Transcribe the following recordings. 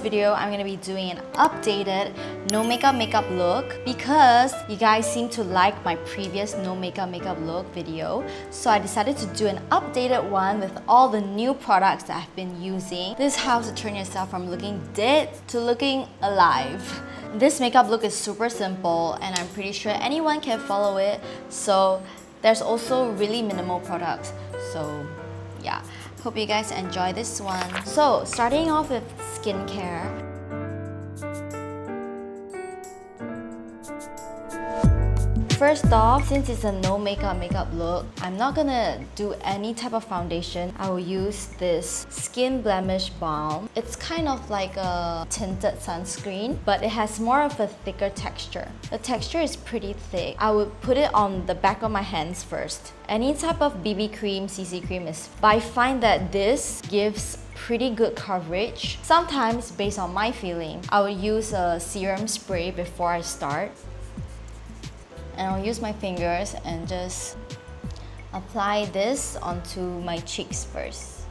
video, I'm gonna be doing an updated no makeup look because you guys seem to like my previous no makeup look video. So I decided to do an updated one with all the new products that I've been using. This is how to turn yourself from looking dead to looking alive. This makeup look is super simple and I'm pretty sure anyone can follow it. So there's also really minimal products. So yeah, hope you guys enjoy this one. So starting off with skincare. First off, since it's a no makeup look, I'm not gonna do any type of foundation. I will use this Skin Blemish Balm. It's kind of like a tinted sunscreen, but it has more of a thicker texture. The texture is pretty thick. I would put it on the back of my hands first. Any type of BB cream, CC cream is, but I find that this gives pretty good coverage. Sometimes, based on my feeling, I would use a serum spray before I start. And I'll use my fingers and just apply this onto my cheeks first.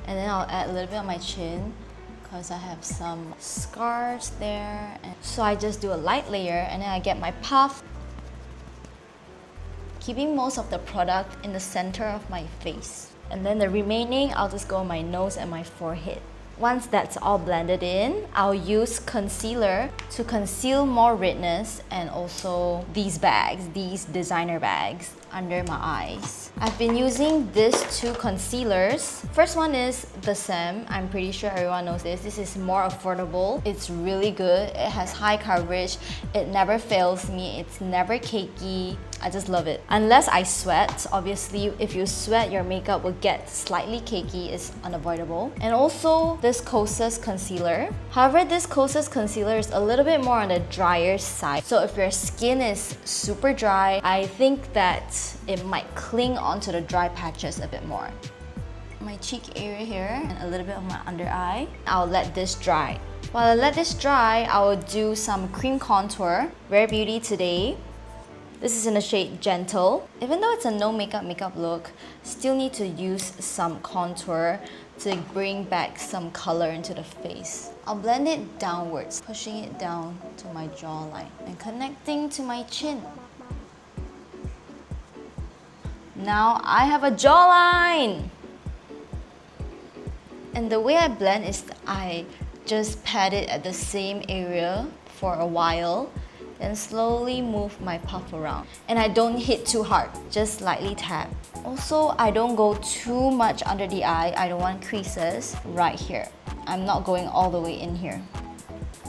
And then I'll add a little bit on my chin because I have some scars there. And so I just do a light layer and then I get my puff, keeping most of the product in the center of my face. And then the remaining, I'll just go on my nose and my forehead. Once that's all blended in, I'll use concealer to conceal more redness and also these bags, these designer bags under my eyes. I've been using these two concealers. First one is the Sam. I'm pretty sure everyone knows this. This is more affordable. It's really good. It has high coverage. It never fails me. It's never cakey. I just love it. Unless I sweat. Obviously, if you sweat, your makeup will get slightly cakey. It's unavoidable. And also this Kosas concealer. However, this Kosas concealer is a little bit more on the drier side. So if your skin is super dry, I think that it might cling onto the dry patches a bit more. My cheek area here and a little bit of my under eye. I'll let this dry. While I let this dry, I will do some cream contour. Rare Beauty today. This is in the shade Gentle. Even though it's a no makeup look, still need to use some contour to bring back some color into the face. I'll blend it downwards, pushing it down to my jawline and connecting to my chin. Now I have a jawline! And the way I blend is I just pat it at the same area for a while, then slowly move my puff around. And I don't hit too hard, just lightly tap. Also, I don't go too much under the eye. I don't want creases right here. I'm not going all the way in here.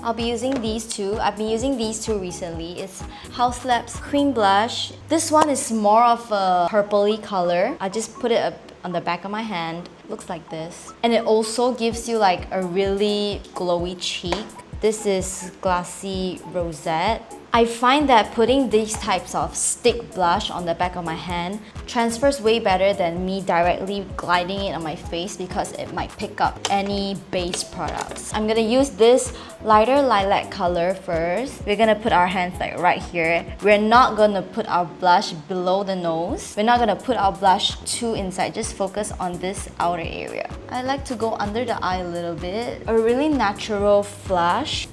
I'll be using these two. I've been using these two recently. It's House Labs Cream Blush. This one is more of a purpley color. I just put it up on the back of my hand. Looks like this. And it also gives you like a really glowy cheek. This is Glassy Rosette. I find that putting these types of stick blush on the back of my hand transfers way better than me directly gliding it on my face because it might pick up any base products. I'm gonna use this lighter lilac color first. We're gonna put our hands like right here. We're not gonna put our blush below the nose. We're not gonna put our blush too inside. Just focus on this outer area. I like to go under the eye a little bit. A really natural flush.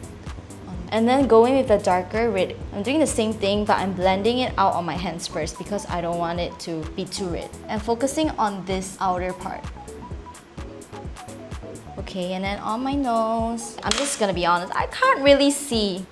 And then going with the darker red. I'm doing the same thing, but I'm blending it out on my hands first because I don't want it to be too red. And focusing on this outer part. Okay, and then on my nose. I'm just gonna be honest, I can't really see.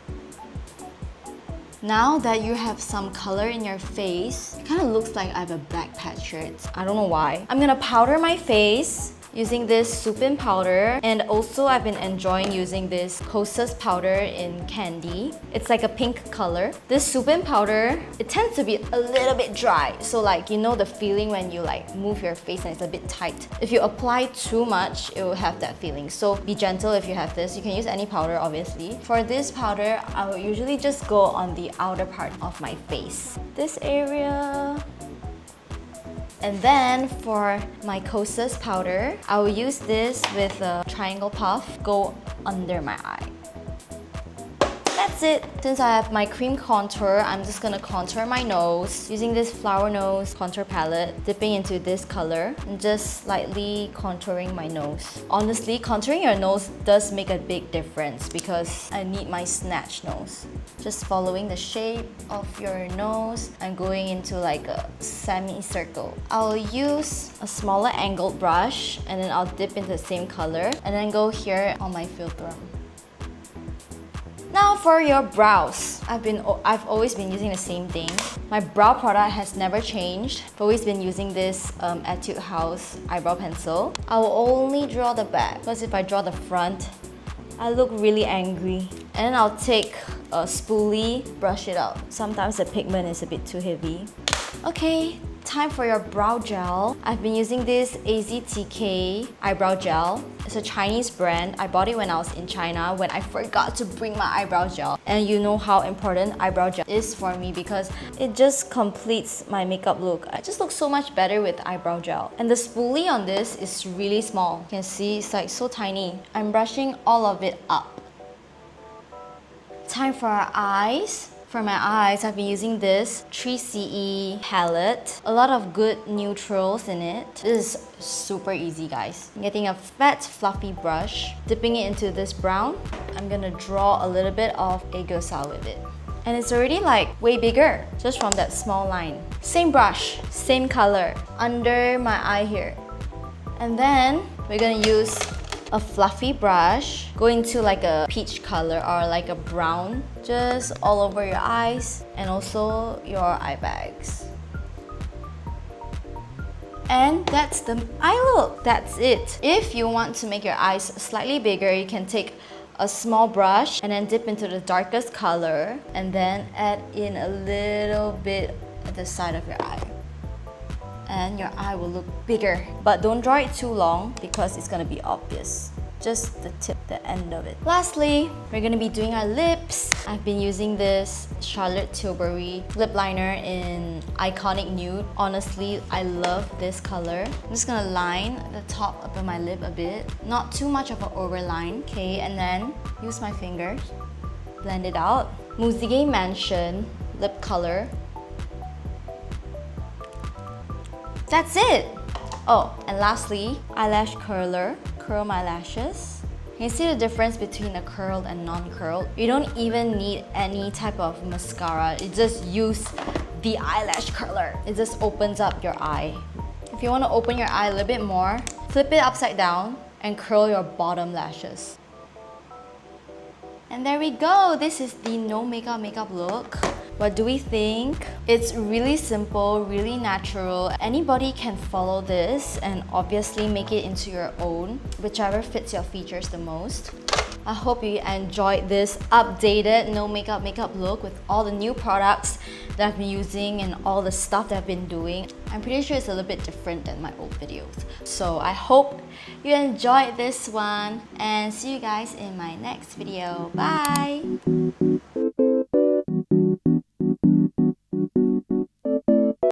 Now that you have some color in your face, it kind of looks like I have a black patch here. I don't know why. I'm gonna powder my face using this Supin powder, and also I've been enjoying using this Kosas powder in Candy. It's like a pink color. This Supin powder, it tends to be a little bit dry, so like you know the feeling when you like move your face and it's a bit tight. If you apply too much, it will have that feeling. So be gentle if you have this. You can use any powder obviously. For this powder, I will usually just go on the outer part of my face. This area. And then for my Kosas powder, I will use this with a triangle puff, go under my eye. That's that's it. Since I have my cream contour, I'm just gonna contour my nose using this flower nose contour palette, dipping into this color and just slightly contouring my nose. Honestly, contouring your nose does make a big difference because I need my snatch nose. Just following the shape of your nose and going into like a semicircle. I'll use a smaller angled brush and then I'll dip into the same color and then go here on my filter. Now for your brows. I've always been using the same thing. My brow product has never changed. I've always been using this Etude House eyebrow pencil. I will only draw the back because if I draw the front, I look really angry. And then I'll take a spoolie, brush it out. Sometimes the pigment is a bit too heavy. Okay, time for your brow gel. I've been using this AZTK eyebrow gel. It's a Chinese brand. I bought it when I was in China when I forgot to bring my eyebrow gel. And you know how important eyebrow gel is for me because it just completes my makeup look. I just look so much better with eyebrow gel. And the spoolie on this is really small. You can see it's like so tiny. I'm brushing all of it up. Time for our eyes. For my eyes, I've been using this 3CE palette. A lot of good neutrals in it. This is super easy, guys. I'm getting a fat, fluffy brush, dipping it into this brown. I'm gonna draw a little bit of a gosal with it. And it's already like way bigger, just from that small line. Same brush, same color, under my eye here. And then we're gonna use a fluffy brush, go into like a peach color or like a brown, just all over your eyes and also your eye bags. And that's the eye look. That's it. If you want to make your eyes slightly bigger, you can take a small brush and then dip into the darkest color and then add in a little bit at the side of your eye. And your eye will look bigger. But don't draw it too long because it's gonna be obvious. Just the tip, the end of it. Lastly, we're gonna be doing our lips. I've been using this Charlotte Tilbury lip liner in Iconic Nude. Honestly, I love this color. I'm just gonna line the top of my lip a bit. Not too much of an overline. Okay, and then use my fingers. Blend it out. Musige Mansion lip color. That's it! Oh, and lastly, eyelash curler. Curl my lashes. Can you see the difference between a curled and non-curled? You don't even need any type of mascara. You just use the eyelash curler. It just opens up your eye. If you want to open your eye a little bit more, flip it upside down and curl your bottom lashes. And there we go! This is the no makeup look. What do we think? It's really simple, really natural. Anybody can follow this and obviously make it into your own, whichever fits your features the most. I hope you enjoyed this updated no makeup look with all the new products that I've been using and all the stuff that I've been doing. I'm pretty sure it's a little bit different than my old videos. So I hope you enjoyed this one and see you guys in my next video. Bye!